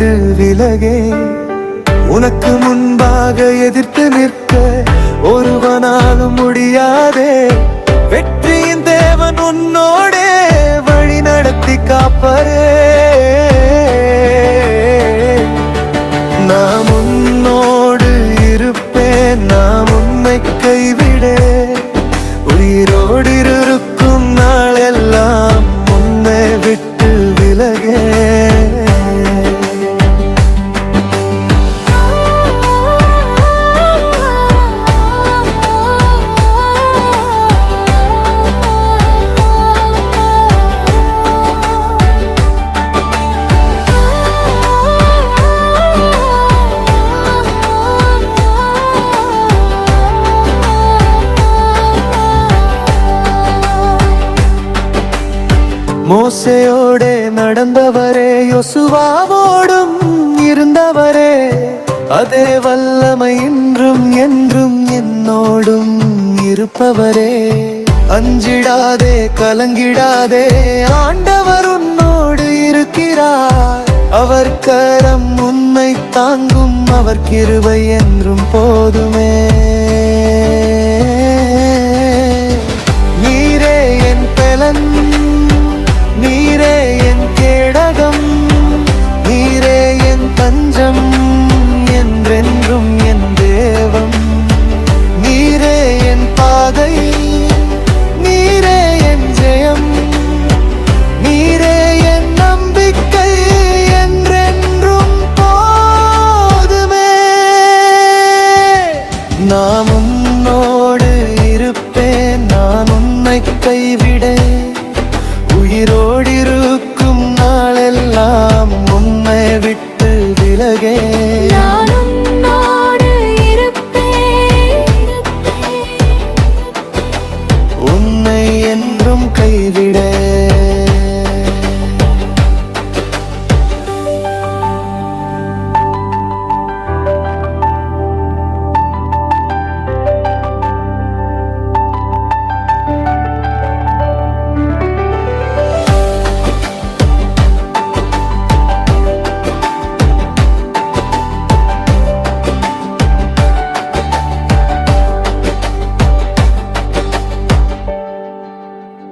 விட்டு விலகே. உனக்கு முன்பாக எதிர்த்து நிற்க ஒருவனாலும் முடியாதே. வெற்றியின் தேவன் உன்னோடே வழி நடத்தி காப்பரே. நான் உன்னோடு இருப்பேன், நான் உன்னை கைவிடே. உயிரோடு இருக்கும் நாளெல்லாம் உன்னை விட்டு விலகே. மோசேயோடே நடந்தவரே, யோசுவாவோடும் இருந்தவரே, அதே வல்லமை இன்றும் என்றும் என்னோடும் இருப்பவரே. அஞ்சிடாதே கலங்கிடாதே, ஆண்டவர் உன்னோடு இருக்கிறார். அவர் கரம் உன்னை தாங்கும், அவர் கிருபை என்றும் போதுமே. நீரே என் பலன், நீரே என் கேடகம், நீரே என் தஞ்சம், என்றென்றும் என் தேவம். நீரே என் பாதை, நீரே என் ஜெயம், நீரே என் நம்பிக்கை, என்றென்றும் போதுமே. நான் உன்னோடு இருப்பேன், நான் உன்னை கைவிடேன்.